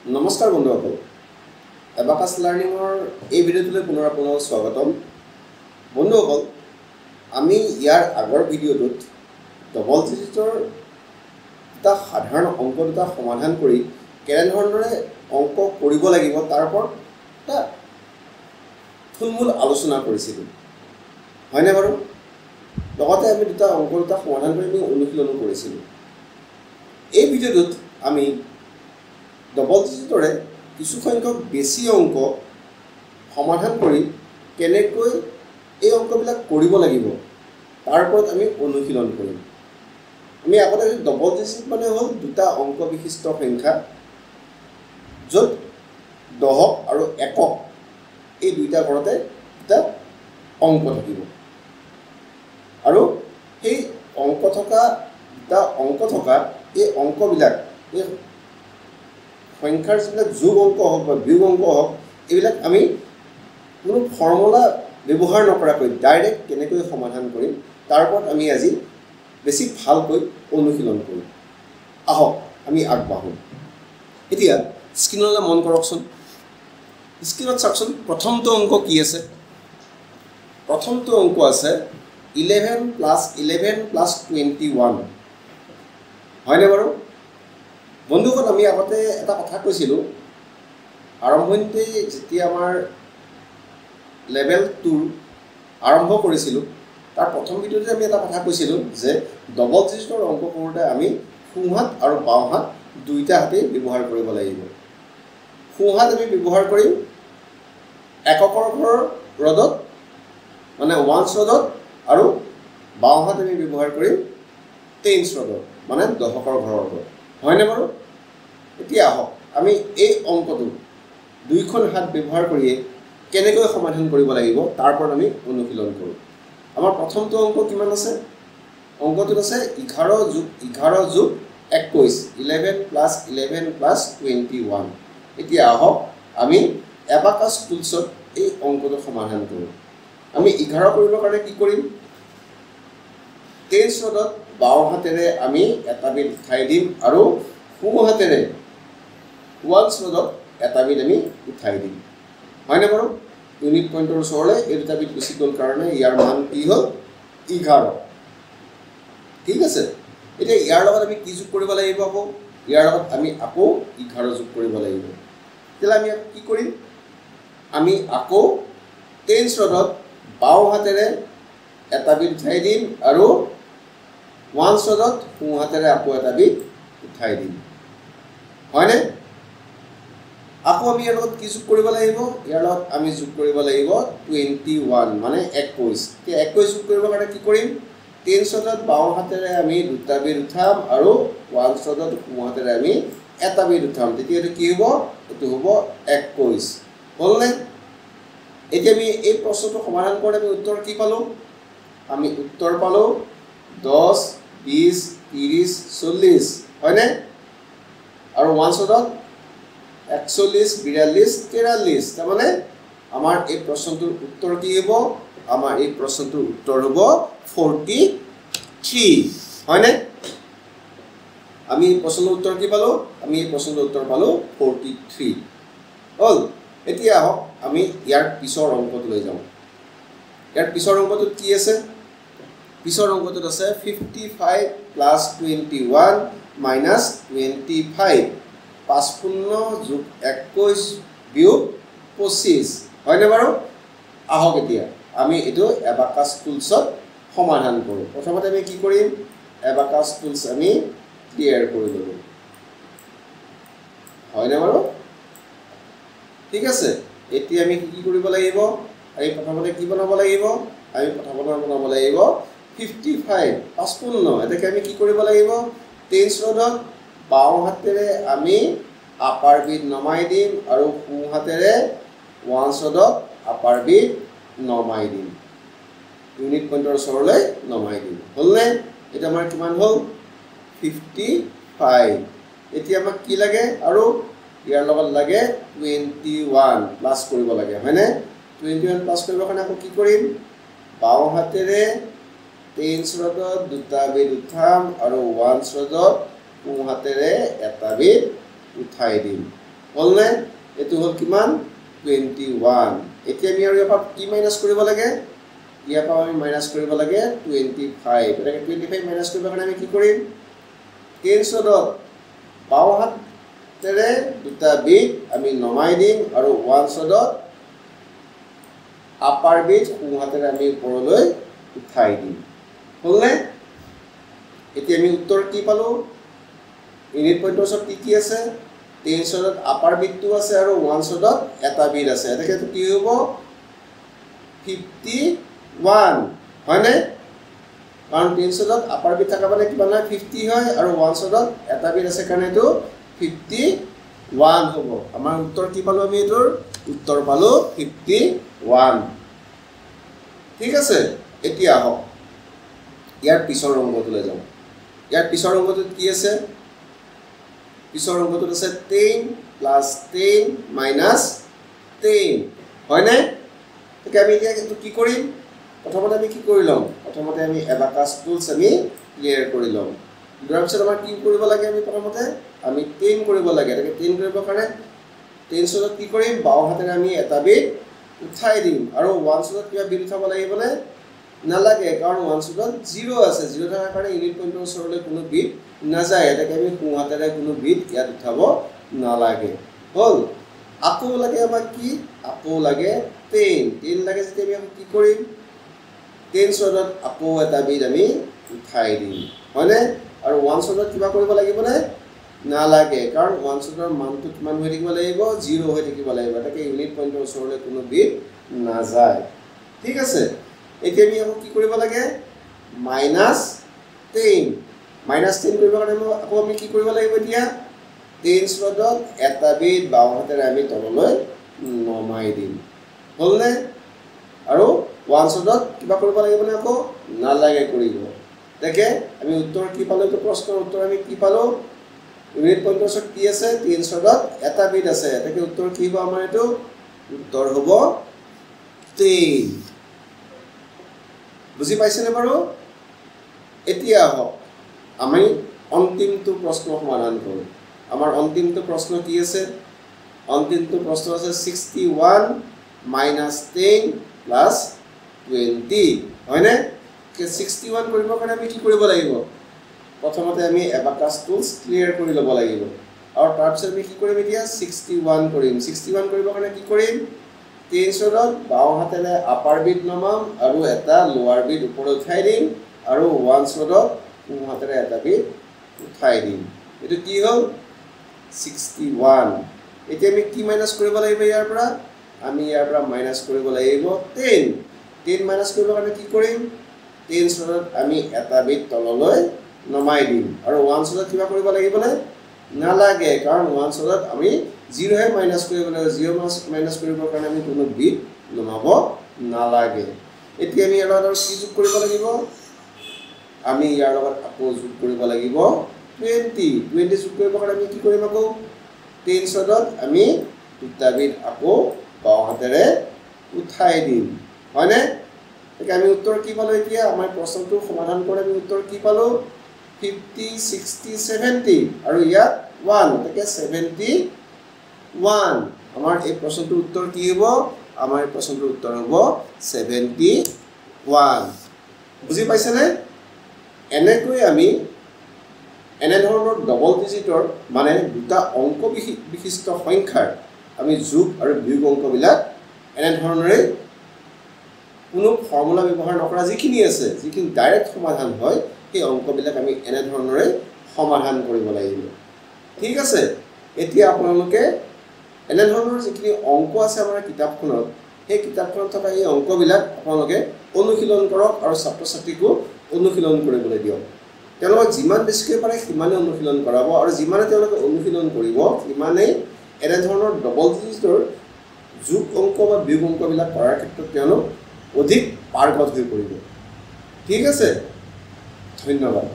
নমস্কাৰ বন্ধুসকল এবাকাছ লাৰ্ণিঙৰ এই ভিডিঅ'টোলৈ পুনৰ স্বাগতম বন্ধুসকল আমি ইয়াৰ আগৰ ভিডিঅ'টোত ডবল ডিজিটৰ এটা সাধাৰণ অংক দুটা সমাধান কৰি কেনেধৰণে অংক কৰিব লাগিব তাৰ ওপৰত এটা থুলমূল আলোচনা কৰিছিলোঁ হয়নে বাৰু লগতে আমি দুটা অংক দুটা সমাধান কৰি অনুশীলনো কৰিছিলোঁ এই ভিডিঅ'টোত আমি ডবল ডিজিটৰে কিছু সংখ্যক বেছি অংক সমাধান কৰি কেনেকৈ এই অংকবিলাক কৰিব লাগিব তাৰ ওপৰত আমি অনুশীলন কৰিম আমি আগতে ডবল ডিজিট মানে হ'ল দুটা অংক বিশিষ্ট সংখ্যা য'ত দহক আৰু একক এই দুইটা ঘৰতে দুটা অংক থাকিব আৰু সেই অংক থকা দুটা অংক থকা এই অংকবিলাক এই সংখ্যাৰ যিবিলাক যোগ অংক হওক বা বিয়োগ অংক হওক এইবিলাক আমি কোনো ফৰ্মুলা ব্যৱহাৰ নকৰাকৈ ডাইৰেক্ট কেনেকৈ সমাধান কৰিম তাৰ ওপৰত আমি আজি বেছি ভালকৈ অনুশীলন কৰিম আহক আমি আগবাঢ়োঁ এতিয়া স্ক্ৰীনলৈ মন কৰকচোন স্ক্ৰীনত চাওকচোন প্ৰথমটো অংক কি আছে প্ৰথমটো অংক আছে 11 + 11 + 21 হয়নে বাৰু বন্ধুসকল আমি আগতে এটা কথা কৈছিলোঁ আৰম্ভণিতে যেতিয়া আমাৰ লেভেল 2 আৰম্ভ কৰিছিলোঁ তাৰ প্ৰথম ভিডিঅ'তে আমি এটা কথা কৈছিলোঁ যে ডবল ডিজিটৰ অংক কৰোঁতে আমি সোঁহাত আৰু বাওঁহাত দুইটা হাতেই ব্যৱহাৰ কৰিব লাগিব সোঁহাত আমি ব্যৱহাৰ কৰিম এককৰ ঘৰৰ ৰদত মানে ওৱানছ ৰদত আৰু বাওঁহাত আমি ব্যৱহাৰ কৰিম টেন্স ৰদত মানে দশকৰ ঘৰৰ ৰদত হয়নে বাৰু এতিয়া আহক আমি এই অংকটো দুইখন হাত ব্যৱহাৰ কৰিয়ে কেনেকৈ সমাধান কৰিব লাগিব তাৰ ওপৰত আমি অনুশীলন কৰোঁ আমাৰ প্ৰথমটো অংক কিমান আছে অংকটোত আছে 11 + 11 + 21 11 + 11 + 21 এতিয়া আহক আমি এবাকাছ টুলছত এই অংকটো সমাধান কৰোঁ আমি 11 কৰিবৰ কাৰণে কি কৰিম টেন্স ৰদত বাওঁ হাতেৰে আমি এটা বিট উঠাই দিম আৰু সোঁ হাতেৰে ওৱানছ ৰদত এটা বিট আমি উঠাই দিম হয়নে বাৰু ইউনিট পইণ্টৰ ওচৰলৈ এই দুটা বিট গুচি গ'ল কাৰণে ইয়াৰ মান কি হ'ল 11 ঠিক আছে এতিয়া ইয়াৰ লগত আমি কি যোগ কৰিব লাগিব আকৌ ইয়াৰ লগত আমি আকৌ 11 যোগ কৰিব লাগিব তেতিয়াহ'লে আমি কি কৰিম আমি আকৌ টেন্স ৰদত বাওঁ হাতেৰে এটা বিট উঠাই দিম আৰু ওৱানছ ৰদত সোঁ হাতেৰে আকৌ এটা বিট উঠাই দিম হয়নে আকৌ আমি ইয়াৰ লগত কি যোগ কৰিব লাগিব ইয়াৰ লগত আমি যোগ কৰিব লাগিব 21 মানে 21 এতিয়া 21 যোগ কৰিবৰ কাৰণে কি কৰিম টেন্স ৰদত বাওঁ হাতেৰে আমি দুটা বিট উঠাম আৰু ওৱানছ ৰদত সোঁ হাতেৰে আমি এটা বিট উঠাম তেতিয়া এইটো কি হ'ব এইটো হ'ব 21 হ'লনে এতিয়া আমি এই প্ৰশ্নটো সমাধান কৰি আমি উত্তৰ কি পালোঁ আমি উত্তৰ পালোঁ 10 20 30 40 হয়নে আৰু ওৱানছ ৰদত 41 42 43 তাৰমানে আমাৰ এই প্ৰশ্নটোৰ উত্তৰ কি হ'ব আমাৰ এই প্ৰশ্নটোৰ উত্তৰ হ'ব 43 হয়নে আমি এই প্ৰশ্নৰ উত্তৰ কি পালোঁ আমি এই প্ৰশ্নটোৰ উত্তৰ পালোঁ 43 হ'ল এতিয়া আহক আমি ইয়াৰ পিছৰ অংকটো লৈ যাওঁ ইয়াৰ পিছৰ অংকটোত কি আছে পিছৰ অংকটোত আছে 55 + 21 - 25 55 যোগ 21 বিয়োগ 25 হয়নে বাৰু আহক এতিয়া আমি এইটো এবাকাছ টুলছত সমাধান কৰোঁ প্ৰথমতে আমি কি কৰিম এবাকাছ টুলছ আমি ক্লিয়াৰ কৰি ল'লোঁ হয়নে বাৰু ঠিক আছে এতিয়া আমি কি কৰিব লাগিব আমি প্ৰথমতে কি বনাব লাগিব আমি প্ৰথমতে বনাব লাগিব 55 55 এটাকে আমি কি কৰিব লাগিব টেন্স ৰদত বাওঁ হাতেৰে আমি আপাৰ বিট নমাই দিম আৰু সোঁ হাতেৰে ওৱানছ ৰদত আপাৰ বিট নমাই দিম ইউনিট পইণ্টৰ ওচৰলৈ নমাই দিম হ'লনে এতিয়া আমাৰ কিমান হ'ল 55 এতিয়া আমাক কি লাগে আৰু ইয়াৰ লগত লাগে 21 প্লাছ কৰিব লাগে হয়নে 21 প্লাছ কৰিবৰ কাৰণে আকৌ কি কৰিম বাওঁ হাতেৰে টেন্স ৰদত দুটা বিট উঠাম আৰু ওৱানছ ৰদত সোঁ হাতেৰে এটা বিট উঠাই দিম হলনে এটো হল কিমান 21 এতিয়া আমি আৰু ইয়াৰ কি মাইনাস কৰিব লাগে ইয়াৰ পৰা আমি মাইনাস কৰিব লাগে 25 এটাকে 25 মাইনাস কৰিব কাৰণে আমি কি কৰিম 10 দত বাও হাতেৰে দুটা বিট আমি নমাই দিম আৰু 1 দত আপাৰ বিট সোঁ হাতেৰে আমি ওপৰলৈ উঠাই দিম হলনে এতিয়া আমি উত্তৰ কি পালো ইউনিট পইণ্টৰ ওচৰত কি আছে 10 দত আপাৰ বিটটো আছে আৰু 1 দত এটা বিট আছে এটাকে কি হ'ব 51 হয়নে কাৰণ 300 দত আপাৰ বিট থকা মানে কিমান হয় 50 হয় আৰু 1 দত এটা বিট আছে কাৰণে এটো 51 হ'ব আমাৰ উত্তৰ কি পালো আমি এটোৰ উত্তৰ পালো 51 ঠিক আছে এতিয়া আহক ইয়াৰ পিছৰ অংকটোলৈ যাম ইয়াৰ পিছৰ অংকটোত কি আছে পিছৰ অংকটোত আছে 10 + 10 - 10 হয়নে ঠিক আমি এতিয়া কিন্তু কি কৰিম প্ৰথমতে আমি কি কৰি লম প্ৰথমতে আমি এবাকাস টুলস আমি ক্লিয়াৰ কৰি লম ধৰাৰ পিছত আমাৰ কি কৰিব লাগে আমি প্ৰথমতে আমি 10 কৰিব লাগে এটাকে 10 কৰিবৰ কাৰণে 10 দত কি কৰিম বাও হাতেৰে আমি এটা বিট উঠাই দিম আৰু 1 দত কিবা বিট উঠাব লাগিবনে নালাগে কাৰণ 1 দত 0 আছে 0 থকাৰ কাৰণে ইউনিট পইণ্টৰ ওচৰলৈ কোনো বিট নাযায় এটাকে আমি সোঁ হাতেৰে কোনো বিট ইয়াত উঠাব নালাগে হল আকৌ লাগে আমাক কি আকৌ লাগে 10 লাগে যেতিয়া আমি কি কৰিম 10 দত আকৌ এটা বিট আমি উঠাই দিম হয়নে আৰু 1 দত কিবা কৰিব লাগিবনে নালাগে কাৰণ 1 দৰ মানটো কিমান হৈ থাকিব লাগিব 0 হৈ থাকিব লাগিব এটাকে ইউনিট পইণ্টৰ ওচৰলৈ কোনো বিট নাযায় ঠিক আছে এতিয়া আমি আকৌ কি কৰিব লাগে -10 -10 কৰিবৰ কাৰণে আকৌ আমি কি কৰিব লাগিব এতিয়া 10 দত এটা বিট বাও হাতেৰে আমি তললৈ নমাই দিম হলনে আৰু 1 দত কিবা কৰিব লাগিবনে আকৌ নালাগে কৰিব দেখে আমি উত্তৰ কি পালো তো প্ৰশ্নৰ উত্তৰ আমি কি পালো ইউনিট পইণ্টৰ ওচৰত কি আছে 300 দত এটা বিট আছে এটাকে উত্তৰ কি হ'ব আমাৰ এটো উত্তৰ হ'ব 3 বুজি পাইছেনে বাৰু এতিয়া আহক আমি অন্তিমটো প্ৰশ্ন সমাধান কৰো আমাৰ অন্তিমটো প্ৰশ্ন কি আছে অন্তিমটো প্ৰশ্ন আছে 61 - 10 + 20 হয়নে 61 কৰিবৰ কাৰণে আমি কি কৰিব লাগিব প্ৰথমতে আমি এবাকাস টুলস ক্লিয়াৰ কৰি ল'ব লাগিব আৰু তাৰ পিছত আমি কি কৰিম এতিয়া 61 কৰিম 61 কৰিবৰ কাৰণে কি কৰিম 300 দত বাও হাতেৰে আপাৰ বিট নমাম আৰু এটা লোৱাৰ বিট ওপৰত উঠাই দিম আৰু 1 দত সোঁ হাতেৰে এটা বিট উঠাই দিম এটো কি হ'ল 61 এতিয়া আমি কি মাইনাস কৰিব লাগিব ইয়াৰ পৰা আমি ইয়াৰ পৰা মাইনাস কৰিব লাগিব 10 মাইনাস কৰিবৰ কাৰণে কি কৰিম 300 দত আমি এটা বিট তললৈ নমাই দিম আৰু 1 দত কিবা কৰিব লাগিবনে নালাগে কাৰণ 1 দত আমি 0 হে মাইনাস কৰিব লাগিব 0 মাইনাস কৰিবৰ কাৰণে আমি কোনো বিট নমাব নালাগে এতিয়া আমি ইয়াৰ লগত কি যোগ কৰিব লাগিব আমি ইয়াৰ লগত আকৌ যোগ কৰিব লাগিব 20 যোগ কৰিবৰ কাৰণে আমি কি কৰিম আকৌ 300 দত আমি দুটা বিট আকৌ বাও হাতেৰে উঠাই দিম হয়নে ঠিক আমি উত্তৰ কি পালো এতিয়া আমাৰ প্ৰশ্নটো সমাধান কৰি আমি উত্তৰ কি পালো 50 60 70 আৰু ইয়াত 1 এটাকে 71 আমাৰ এই প্ৰশ্নটোৰ উত্তৰ কি হ'ব আমাৰ এই প্ৰশ্নটোৰ উত্তৰ হ'ব 71 বুজি পাইছেনে এনেকৈ আমি এনে ধৰণৰ ডবল ডিজিটৰ মানে দুটা অংক বিশিষ্ট সংখ্যাৰ আমি যোগ আৰু বিয়োগ অংকবিলাক এনে ধৰণৰে কোনো ফৰ্মুলা ব্যৱহাৰ নকৰা যিখিনি আছে যিখিনি ডাইৰেক্ট সমাধান হয় সেই অংকবিলাক আমি এনে ধৰণৰে সমাধান কৰিব লাগিব ঠিক আছে এতিয়া আপোনালোকে এনে ধৰণৰ যিখিনি অংক আছে আমাৰ কিতাপখনত সেই কিতাপখনত থকা এই অংকবিলাক আপোনালোকে অনুশীলন কৰক আৰু ছাত্ৰ-ছাত্ৰীকো অনুশীলন কৰিবলৈ দিয়ক তেওঁলোকক যিমান বেছিকৈ পাৰে সিমানে অনুশীলন কৰাব আৰু যিমানে তেওঁলোকে অনুশীলন কৰিব সিমানে এনে ধৰণৰ ডবল ডিজিটৰ যোগ অংক বা বিয়োগ অংকবিলাক কৰাৰ ক্ষেত্ৰত তেওঁলোক অধিক পাৰ্গত হৈ পৰিব ঠিক আছে ধন্যবাদ